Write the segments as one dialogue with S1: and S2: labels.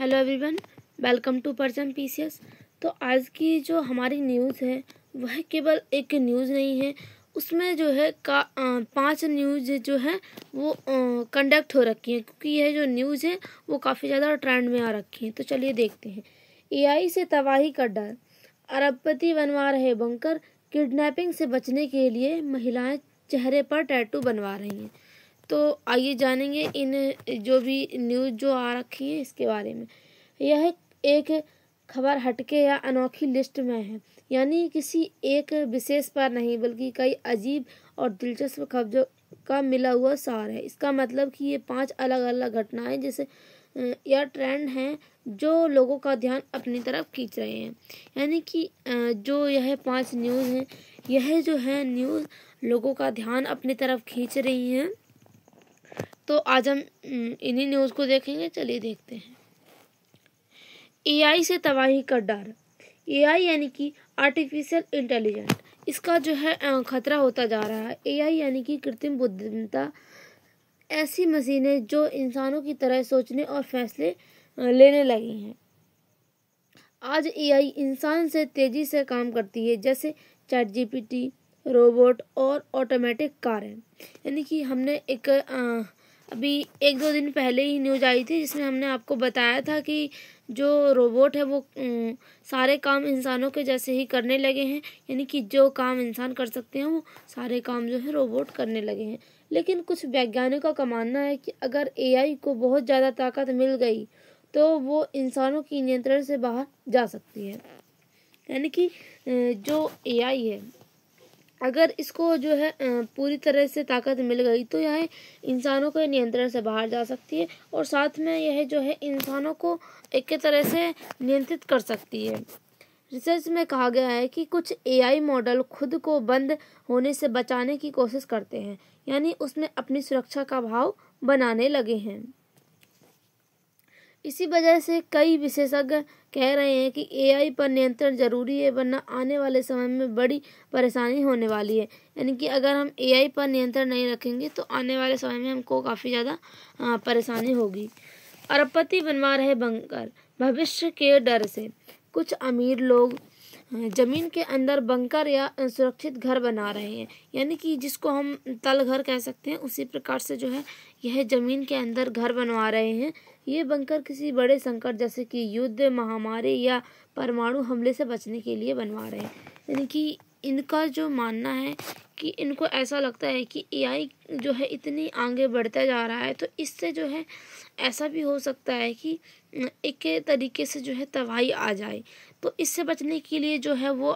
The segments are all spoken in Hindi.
S1: हेलो एवरीवन, वेलकम टू परचम पीसीएस। तो आज की जो हमारी न्यूज़ है वह केवल एक न्यूज़ नहीं है, उसमें जो है 5 न्यूज़ जो है वो कंडक्ट हो रखी हैं, क्योंकि यह जो न्यूज़ है वो काफ़ी ज़्यादा ट्रेंड में आ रखी है। तो चलिए देखते हैं। एआई से तबाही का डर, अरबपति बनवा रहे बंकर, किडनैपिंग से बचने के लिए महिलाएं चेहरे पर टैटू बनवा रही हैं। तो आइए जानेंगे इन जो भी न्यूज़ जो आ रखी है इसके बारे में। यह एक खबर हटके या अनोखी लिस्ट में है, यानी किसी एक विशेष पर नहीं बल्कि कई अजीब और दिलचस्प खबरों का मिला हुआ सार है। इसका मतलब कि ये 5 अलग अलग घटनाएं जैसे या ट्रेंड हैं जो लोगों का ध्यान अपनी तरफ खींच रहे हैं। यानी कि जो यह 5 न्यूज़ हैं, यह जो है न्यूज़ लोगों का ध्यान अपनी तरफ खींच रही हैं। तो आज हम इन्हीं न्यूज़ को देखेंगे। चलिए देखते हैं। एआई से तबाही का डर। एआई यानी कि आर्टिफिशियल इंटेलिजेंस, इसका जो है खतरा होता जा रहा है। एआई यानी कि कृत्रिम बुद्धिमत्ता, ऐसी मशीनें जो इंसानों की तरह सोचने और फैसले लेने लगी हैं। आज एआई इंसान से तेजी से काम करती है, जैसे चैट जीपीटी, रोबोट और ऑटोमेटिक कारें। यानी कि हमने एक अभी 1-2 दिन पहले ही न्यूज़ आई थी जिसमें हमने आपको बताया था कि जो रोबोट है वो सारे काम इंसानों के जैसे ही करने लगे हैं। यानी कि जो काम इंसान कर सकते हैं वो सारे काम जो है रोबोट करने लगे हैं। लेकिन कुछ वैज्ञानिकों का मानना है कि अगर एआई को बहुत ज़्यादा ताकत मिल गई तो वो इंसानों की नियंत्रण से बाहर जा सकती है। यानी कि जो एआई है, अगर इसको जो है पूरी तरह से ताकत मिल गई तो यह इंसानों के नियंत्रण से बाहर जा सकती है और साथ में यह जो है इंसानों को एक तरह से नियंत्रित कर सकती है। रिसर्च में कहा गया है कि कुछ एआई मॉडल खुद को बंद होने से बचाने की कोशिश करते हैं, यानी उसमें अपनी सुरक्षा का भाव बनाने लगे हैं। इसी वजह से कई विशेषज्ञ कह रहे हैं कि एआई पर नियंत्रण जरूरी है, वरना आने वाले समय में बड़ी परेशानी होने वाली है। यानी कि अगर हम एआई पर नियंत्रण नहीं रखेंगे तो आने वाले समय में हमको काफ़ी ज़्यादा परेशानी होगी। अरबपति बनवा रहे बंकर, भविष्य के डर से कुछ अमीर लोग जमीन के अंदर बंकर या सुरक्षित घर बना रहे हैं। यानी कि जिसको हम तल घर कह सकते हैं, उसी प्रकार से जो है यह जमीन के अंदर घर बनवा रहे हैं। ये बंकर किसी बड़े संकट जैसे कि युद्ध, महामारी या परमाणु हमले से बचने के लिए बनवा रहे हैं। यानी कि इनका जो मानना है कि इनको ऐसा लगता है कि एआई जो है इतनी आगे बढ़ता जा रहा है तो इससे जो है ऐसा भी हो सकता है कि एक तरीके से जो है तबाही आ जाए। तो इससे बचने के लिए जो है वो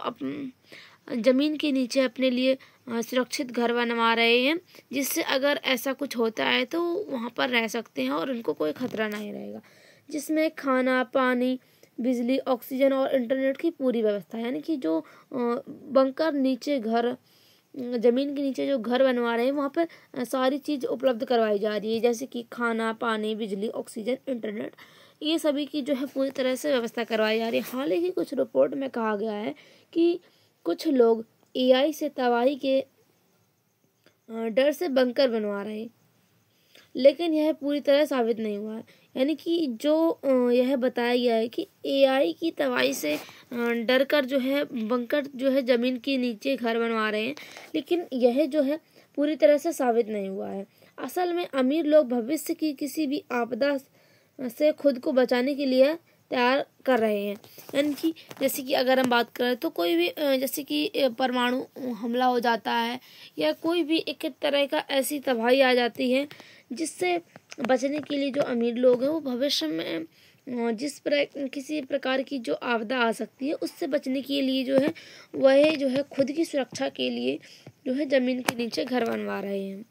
S1: ज़मीन के नीचे अपने लिए सुरक्षित घर बनवा रहे हैं, जिससे अगर ऐसा कुछ होता है तो वहाँ पर रह सकते हैं और उनको कोई खतरा नहीं रहेगा। जिसमें खाना, पानी, बिजली, ऑक्सीजन और इंटरनेट की पूरी व्यवस्था। यानी कि जो बंकर नीचे घर, ज़मीन के नीचे जो घर बनवा रहे हैं वहाँ पर सारी चीज़ उपलब्ध करवाई जा रही है, जैसे कि खाना, पानी, बिजली, ऑक्सीजन, इंटरनेट, ये सभी की जो है पूरी तरह से व्यवस्था करवाई जा रही है। हाल ही कुछ रिपोर्ट में कहा गया है कि कुछ लोग एआई से तबाही के डर से बंकर बनवा रहे हैं, लेकिन यह पूरी तरह साबित नहीं हुआ है। यानी कि जो यह बताया गया है कि एआई की तबाही से डर कर जो है बंकर जो है ज़मीन के नीचे घर बनवा रहे हैं, लेकिन यह जो है पूरी तरह से साबित नहीं हुआ है। असल में अमीर लोग भविष्य की किसी भी आपदा से खुद को बचाने के लिए तैयार कर रहे हैं। यानी कि जैसे कि अगर हम बात करें तो कोई भी जैसे कि परमाणु हमला हो जाता है या कोई भी एक तरह का ऐसी तबाही आ जाती है, जिससे बचने के लिए जो अमीर लोग हैं वो भविष्य में किसी प्रकार की जो आपदा आ सकती है उससे बचने के लिए जो है वह जो है खुद की सुरक्षा के लिए जो है ज़मीन के नीचे घर बनवा रहे हैं।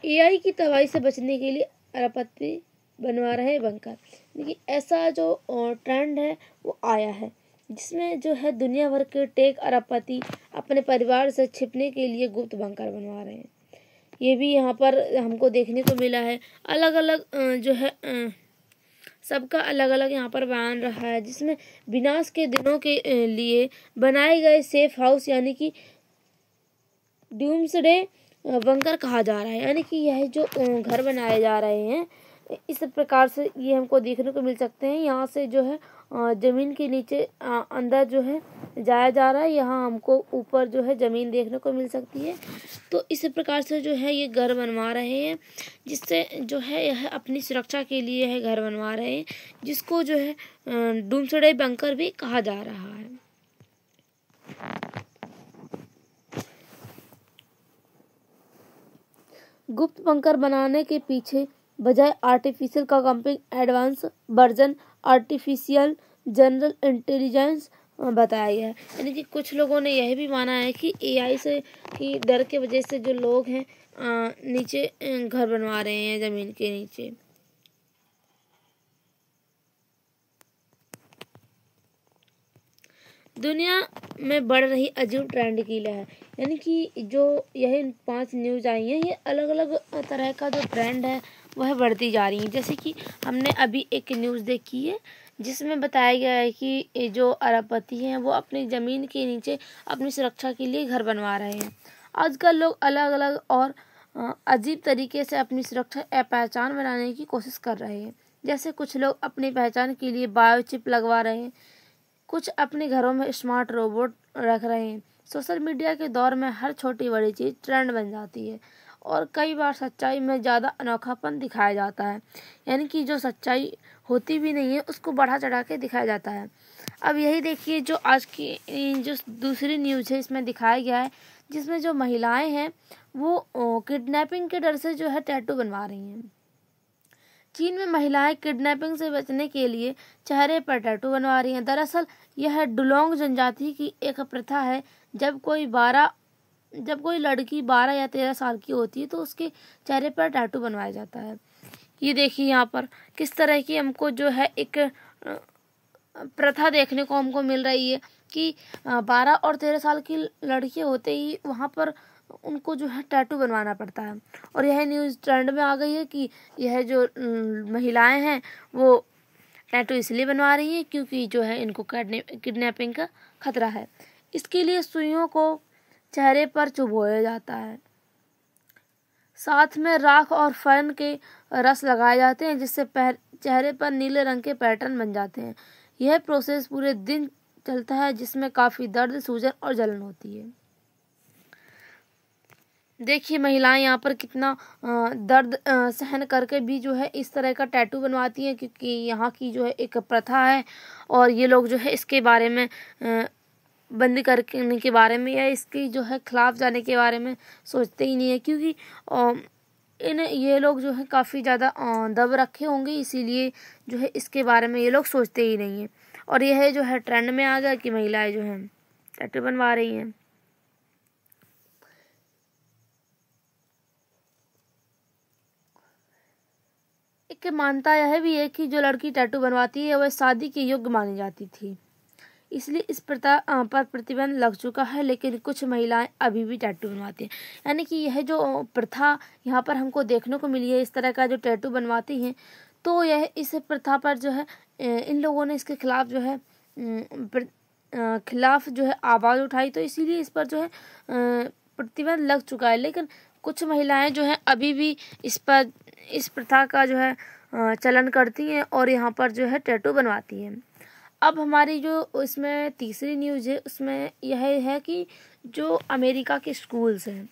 S1: एआई की तबाही से बचने के लिए अरबपति बनवा रहे बंकर। देखिए ऐसा जो ट्रेंड है वो आया है, जिसमें जो है दुनिया भर के टेक अरबपति अपने परिवार से छिपने के लिए गुप्त बंकर बनवा रहे हैं। ये भी यहाँ पर हमको देखने को मिला है। अलग अलग जो है सबका अलग अलग यहाँ पर बयान रहा है, जिसमें विनाश के दिनों के लिए बनाए गए सेफ हाउस यानी कि डूम्सडे बंकर कहा जा रहा है। यानी कि यह जो घर बनाए जा रहे हैं इस प्रकार से ये हमको देखने को मिल सकते हैं। यहाँ से जो है ज़मीन के नीचे अंदर जो है जाया जा रहा है, यहाँ हमको ऊपर जो है ज़मीन देखने को मिल सकती है। तो इस प्रकार से जो है ये घर बनवा रहे हैं, जिससे जो है यह अपनी सुरक्षा के लिए है घर बनवा रहे हैं, जिसको जो है डूम्सडे बंकर भी कहा जा रहा है। गुप्त बंकर बनाने के पीछे बजाय आर्टिफिशियल का cupping advance version artificial general intelligence बताया गया है। यानी कि कुछ लोगों ने यह भी माना है कि एआई से की डर के वजह से जो लोग हैं नीचे घर बनवा रहे हैं ज़मीन के नीचे। दुनिया में बढ़ रही अजीब ट्रेंड की लहर, यानी कि जो यही 5 न्यूज़ आई हैं, ये अलग अलग तरह का जो ट्रेंड है वह बढ़ती जा रही है। जैसे कि हमने अभी एक न्यूज़ देखी है जिसमें बताया गया है कि जो अरबपति हैं वो अपनी ज़मीन के नीचे अपनी सुरक्षा के लिए घर बनवा रहे हैं। आजकल लोग अलग अलग और अजीब तरीके से अपनी सुरक्षा या पहचान बनाने की कोशिश कर रहे हैं। जैसे कुछ लोग अपनी पहचान के लिए बायोचिप लगवा रहे हैं, कुछ अपने घरों में स्मार्ट रोबोट रख रहे हैं। सोशल मीडिया के दौर में हर छोटी बड़ी चीज़ ट्रेंड बन जाती है और कई बार सच्चाई में ज़्यादा अनोखापन दिखाया जाता है, यानी कि जो सच्चाई होती भी नहीं है उसको बढ़ा चढ़ा के दिखाया जाता है। अब यही देखिए जो आज की जो दूसरी न्यूज़ है इसमें दिखाया गया है, जिसमें जो महिलाएं हैं वो किडनैपिंग के डर से जो है टैटू बनवा रही हैं। चीन में महिलाएं किडनैपिंग से बचने के लिए चेहरे पर टैटू बनवा रही हैं। दरअसल यह डुलोंग जनजाति की एक प्रथा है। जब कोई लड़की 12 या 13 साल की होती है तो उसके चेहरे पर टैटू बनवाया जाता है। ये देखिए यहाँ पर किस तरह की हमको जो है एक प्रथा देखने को हमको मिल रही है कि 12 और 13 साल की लड़की होते ही वहाँ पर उनको जो है टैटू बनवाना पड़ता है। और यह न्यूज़ ट्रेंड में आ गई है कि यह जो महिलाएं हैं वो टैटू इसलिए बनवा रही हैं क्योंकि जो है इनको किडनैपिंग का खतरा है। इसके लिए सुइयों को चेहरे पर चुभोया जाता है, साथ में राख और फर्न के रस लगाए जाते हैं, जिससे चेहरे पर नीले रंग के पैटर्न बन जाते हैं। यह प्रोसेस पूरे दिन चलता है, जिसमें काफ़ी दर्द, सूजन और जलन होती है। देखिए महिलाएं यहाँ पर कितना दर्द सहन करके भी जो है इस तरह का टैटू बनवाती हैं, क्योंकि यहाँ की जो है एक प्रथा है और ये लोग जो है इसके बारे में बंदी करने के बारे में या इसकी जो है खिलाफ जाने के बारे में सोचते ही नहीं है, क्योंकि ये लोग जो है काफ़ी ज़्यादा दब रखे होंगे, इसीलिए जो है इसके बारे में ये लोग सोचते ही नहीं हैं। और यह जो है ट्रेंड में आ गया कि महिलाएं जो हैं टैटू बनवा रही हैं। एक मान्यता यह भी है कि जो लड़की टैटू बनवाती है वह शादी के योग्य मानी जाती थी, इसलिए इस प्रथा पर प्रतिबंध लग चुका है, लेकिन कुछ महिलाएं अभी भी टैटू बनवाती हैं। यानी कि यह जो प्रथा यहाँ पर हमको देखने को मिली है, इस तरह का जो टैटू बनवाती हैं, तो यह इस प्रथा पर जो है इन लोगों ने इसके खिलाफ जो है आवाज़ उठाई, तो इसीलिए इस पर जो है प्रतिबंध लग चुका है। लेकिन कुछ महिलाएं जो है अभी भी इस प्रथा का जो है चलन करती हैं और यहाँ पर जो है टैटू बनवाती हैं। अब हमारी जो इसमें तीसरी न्यूज़ है उसमें यह है कि जो अमेरिका के स्कूल्स हैं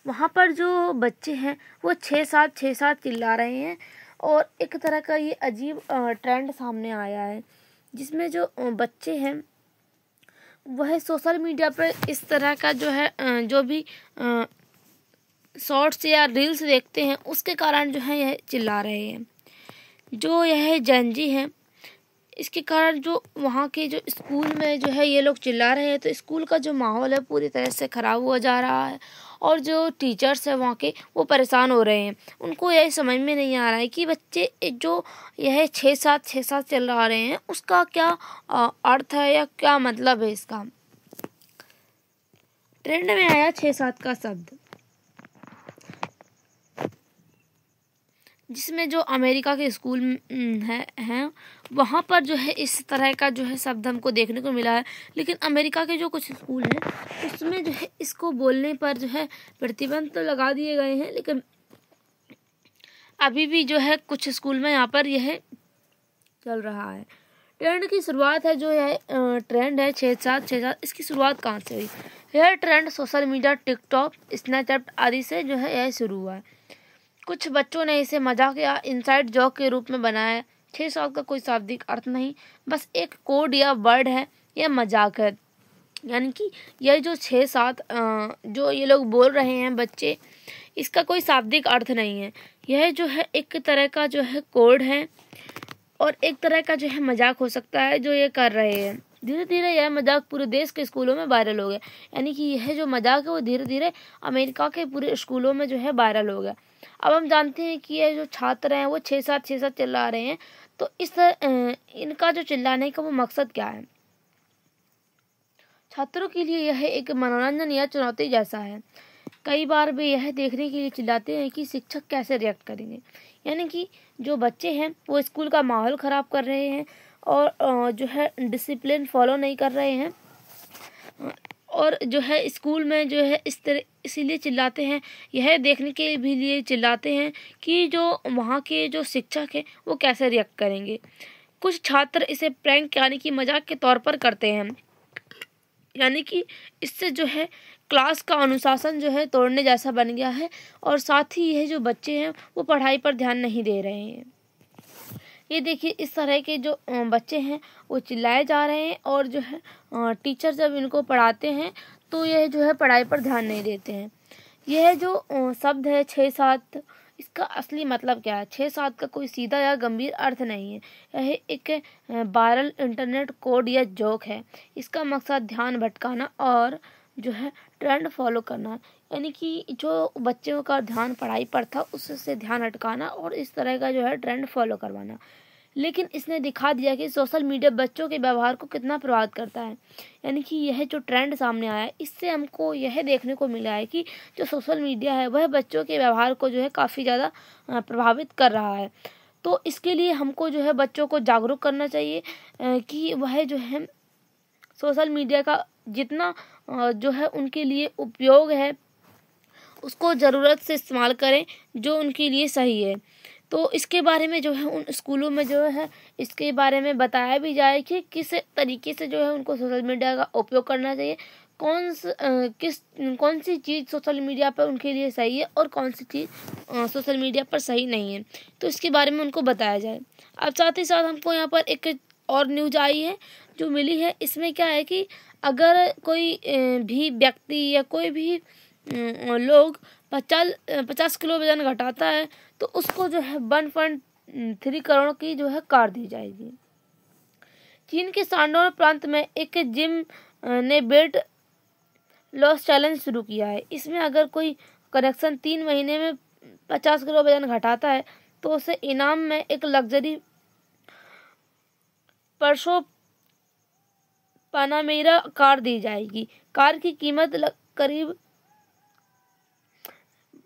S1: वहाँ पर जो बच्चे हैं वो 6-7 चिल्ला रहे हैं और एक तरह का ये अजीब ट्रेंड सामने आया है, जिसमें जो बच्चे हैं वह सोशल मीडिया पर इस तरह का जो है जो भी शॉर्ट्स या रील्स देखते हैं उसके कारण जो है यह चिल्ला रहे हैं। जो यह जेनजी हैं इसके कारण जो वहाँ के जो स्कूल में जो है ये लोग चिल्ला रहे हैं, तो स्कूल का जो माहौल है पूरी तरह से ख़राब हुआ जा रहा है और जो टीचर्स हैं वहाँ के वो परेशान हो रहे हैं। उनको यही समझ में नहीं आ रहा है कि बच्चे जो यह 6-7 चल रहे हैं उसका क्या अर्थ है या क्या मतलब है। इसका ट्रेंड में आया 6-7 का शब्द, जिसमें जो अमेरिका के स्कूल हैं वहाँ पर जो है इस तरह का जो है शब्द हमको देखने को मिला है। लेकिन अमेरिका के जो कुछ स्कूल हैं उसमें जो है इसको बोलने पर जो है प्रतिबंध तो लगा दिए गए हैं, लेकिन अभी भी जो है कुछ स्कूल में यहाँ पर यह चल रहा है। ट्रेंड की शुरुआत है जो है ट्रेंड है 6-7 इसकी शुरुआत कहाँ से हुई? यह trend social media, TikTok, Snapchat आदि से जो है यह शुरू हुआ है। कुछ बच्चों ने इसे मजाक या इनसाइड जोक के रूप में बनाया। 6-7 का कोई शाब्दिक अर्थ नहीं, बस एक कोड या वर्ड है, यह मजाक है। यानी कि यह जो 6-7 जो ये लोग बोल रहे हैं बच्चे, इसका कोई शाब्दिक अर्थ नहीं है। यह जो है एक तरह का जो है कोड है और एक तरह का जो है मजाक हो सकता है जो ये कर रहे हैं। धीरे धीरे यह मजाक पूरे देश के स्कूलों में वायरल हो गया। यानी कि यह जो मजाक है वो धीरे धीरे अमेरिका के पूरे स्कूलों में जो है वायरल हो गया। अब हम जानते हैं कि ये जो छात्र हैं वो 6-7 चिल्ला रहे हैं, तो इस इनका जो चिल्लाने का वो मकसद क्या है? छात्रों के लिए यह एक मनोरंजन या चुनौती जैसा है। कई बार वे यह देखने के लिए चिल्लाते हैं कि शिक्षक कैसे रिएक्ट करेंगे। यानी कि जो बच्चे हैं वो स्कूल का माहौल ख़राब कर रहे हैं और जो है डिसिप्लिन फॉलो नहीं कर रहे हैं, और जो है स्कूल में जो है इसीलिए चिल्लाते हैं, यह देखने के भी लिए चिल्लाते हैं कि जो वहाँ के जो शिक्षक हैं वो कैसे रिएक्ट करेंगे। कुछ छात्र इसे प्रैंक यानी कि मजाक के तौर पर करते हैं। यानी कि इससे जो है क्लास का अनुशासन जो है तोड़ने जैसा बन गया है, और साथ ही यह जो बच्चे हैं वो पढ़ाई पर ध्यान नहीं दे रहे हैं। ये देखिए इस तरह के जो बच्चे हैं वो चिल्लाए जा रहे हैं, और जो है टीचर जब इनको पढ़ाते हैं तो यह जो है पढ़ाई पर ध्यान नहीं देते हैं। यह जो शब्द है 6-7, इसका असली मतलब क्या है? 6-7 का कोई सीधा या गंभीर अर्थ नहीं है। यह एक वायरल इंटरनेट कोड या जोक है। इसका मकसद ध्यान भटकाना और जो है ट्रेंड फॉलो करना। यानी कि जो बच्चों का ध्यान पढ़ाई पर था उससे ध्यान हटकाना और इस तरह का जो है ट्रेंड फॉलो करवाना। लेकिन इसने दिखा दिया कि सोशल मीडिया बच्चों के व्यवहार को कितना प्रभावित करता है। यानी कि यह जो ट्रेंड सामने आया है इससे हमको यह देखने को मिला है कि जो सोशल मीडिया है वह बच्चों के व्यवहार को जो है काफ़ी ज़्यादा प्रभावित कर रहा है। तो इसके लिए हमको जो है बच्चों को जागरूक करना चाहिए कि वह जो है सोशल मीडिया का जितना जो है उनके लिए उपयोग है उसको ज़रूरत से इस्तेमाल करें जो उनके लिए सही है। तो इसके बारे में जो है उन स्कूलों में जो है इसके बारे में बताया भी जाए कि किस तरीके से जो है उनको सोशल मीडिया का उपयोग करना चाहिए, कौन सी चीज़ सोशल मीडिया पर उनके लिए सही है और कौन सी चीज़ सोशल मीडिया पर सही नहीं है, तो इसके बारे में उनको बताया जाए। अब साथ ही साथ हमको यहाँ पर एक और न्यूज आई है जो मिली है। इसमें क्या है कि अगर कोई भी व्यक्ति या कोई भी लोग 50 किलो वजन घटाता है तो उसको जो है 1.3 करोड़ की जो है कार दी जाएगी। चीन के शानडोर प्रांत में एक जिम ने वेट लॉस चैलेंज शुरू किया है। इसमें अगर कोई कनेक्शन 3 महीने में 50 किलो वजन घटाता है तो उसे इनाम में एक लग्जरी परसो पनामेरा कार दी जाएगी। कार की कीमत करीब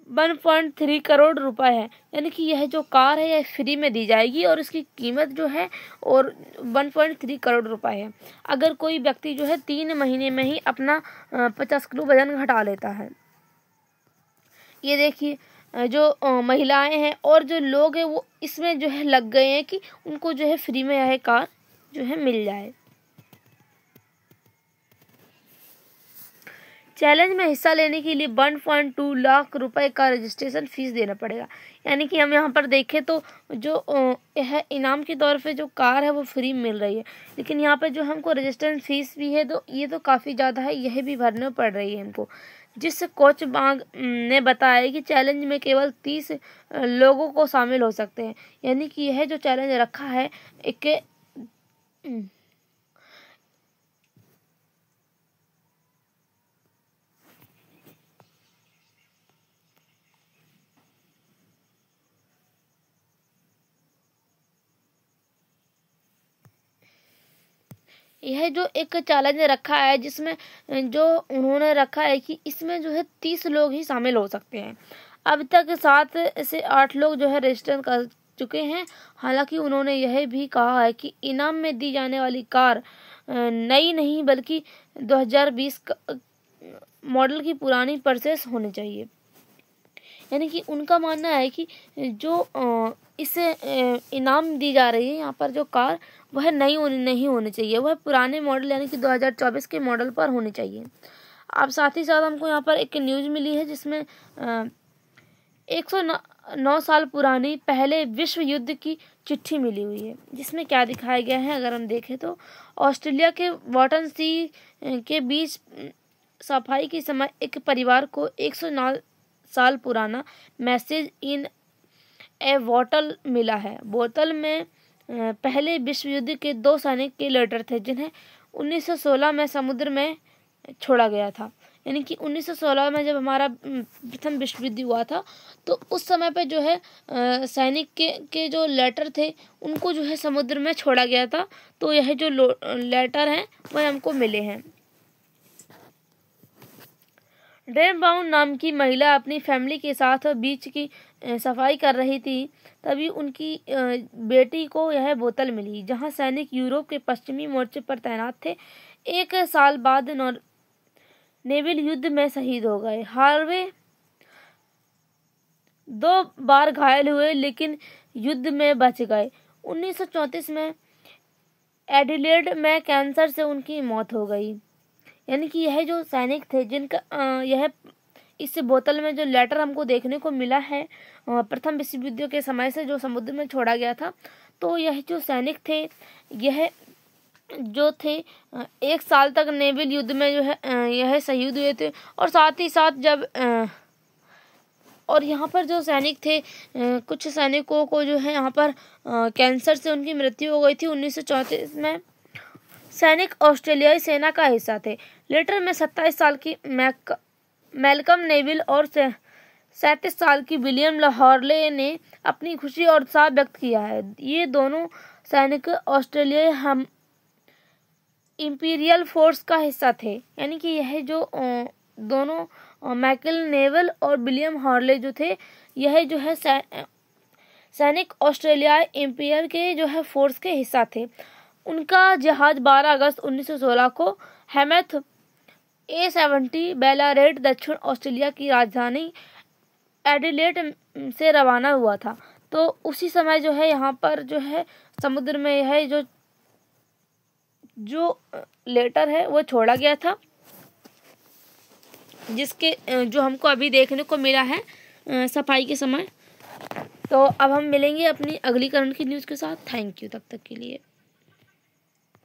S1: 1.3 करोड़ रुपए है। यानी कि यह जो कार है यह फ्री में दी जाएगी और इसकी कीमत जो है और 1.3 करोड़ रुपए है अगर कोई व्यक्ति जो है 3 महीने में ही अपना 50 किलो वजन घटा लेता है। ये देखिए जो महिलाएं हैं और जो लोग हैं वो इसमें जो है लग गए हैं कि उनको जो है फ्री में यह कार जो है मिल जाए। चैलेंज में हिस्सा लेने के लिए 1.2 लाख रुपए का रजिस्ट्रेशन फीस देना पड़ेगा। यानी कि हम यहाँ पर देखें तो जो यह इनाम के तौर पे जो कार है वो फ्री मिल रही है, लेकिन यहाँ पे जो हमको रजिस्ट्रेशन फीस भी है तो ये तो काफ़ी ज़्यादा है, यह भी भरने पड़ रही है हमको। जिस कोच बाग ने बताया कि चैलेंज में केवल 30 लोगों को शामिल हो सकते हैं। यानी कि यह जो चैलेंज रखा है एक यह जो एक चैलेंज रखा है जिसमें जो उन्होंने रखा है कि इसमें जो है 30 लोग ही शामिल हो सकते हैं। अब तक 7 से 8 लोग जो है रजिस्टर कर चुके हैं। हालांकि उन्होंने यह भी कहा है कि इनाम में दी जाने वाली कार नई नहीं बल्कि 2020 मॉडल की पुरानी परचेस होनी चाहिए। यानी कि उनका मानना है कि जो इसे इनाम दी जा रही है यहाँ पर जो कार, वह नहीं होनी चाहिए, वह पुराने मॉडल यानी कि 2024 के मॉडल पर होनी चाहिए। अब साथ ही साथ हमको यहाँ पर एक न्यूज़ मिली है जिसमें 109 साल पुरानी पहले विश्व युद्ध की चिट्ठी मिली हुई है, जिसमें क्या दिखाया गया है अगर हम देखें तो ऑस्ट्रेलिया के वॉटन सी के बीच सफाई के समय एक परिवार को 109 साल पुराना मैसेज इन ए बोतल मिला है। बोतल में पहले विश्व युद्ध के 2 सैनिक के लेटर थे जिन्हें 1916 में समुद्र में छोड़ा गया था। यानी कि 1916 में जब हमारा प्रथम विश्व युद्ध हुआ था तो उस समय पे जो है सैनिक के जो लेटर थे उनको जो है समुद्र में छोड़ा गया था। तो यह जो लेटर हैं वह हमको मिले हैं। ड्रेन ब्राउन नाम की महिला अपनी फैमिली के साथ बीच की सफाई कर रही थी, तभी उनकी बेटी को यह बोतल मिली जहां सैनिक यूरोप के पश्चिमी मोर्चे पर तैनात थे। 1 साल बाद नेवल युद्ध में शहीद हो गए। हार्वे 2 बार घायल हुए लेकिन युद्ध में बच गए। 1934 में एडिलेड में कैंसर से उनकी मौत हो गई। यानी कि यह जो सैनिक थे जिनका यह इस बोतल में जो लेटर हमको देखने को मिला है प्रथम विश्व युद्ध के समय से जो समुद्र में छोड़ा गया था, तो यह जो सैनिक थे यह जो थे 1 साल तक नेवल युद्ध में जो है यह शहीद हुए थे। और साथ ही साथ जब और यहाँ पर जो सैनिक थे कुछ सैनिकों को जो है यहाँ पर कैंसर से उनकी मृत्यु हो गई थी। 1934 में सैनिक ऑस्ट्रेलियाई सेना का हिस्सा थे। लेटर में 27 साल की मैल्कम नेविल और 37 साल की विलियम हॉर्ले ने अपनी खुशी और उत्साह व्यक्त किया है। ये दोनों सैनिक ऑस्ट्रेलियाई हम इंपीरियल फोर्स का हिस्सा थे। यानी कि यह जो दोनों माइकल नेवल और विलियम हॉर्ले जो थे यह जो है सैनिक ऑस्ट्रेलियाई इंपीरियल के जो है फोर्स के हिस्सा थे। उनका जहाज 12 अगस्त 1916 को हेमथ A70 बेलारेट दक्षिण ऑस्ट्रेलिया की राजधानी एडिलेड से रवाना हुआ था। तो उसी समय जो है यहाँ पर जो है समुद्र में यह जो लेटर है वो छोड़ा गया था, जिसके जो हमको अभी देखने को मिला है सफाई के समय। तो अब हम मिलेंगे अपनी अगली करंट की न्यूज़ के साथ। थैंक यू तब तक के लिए।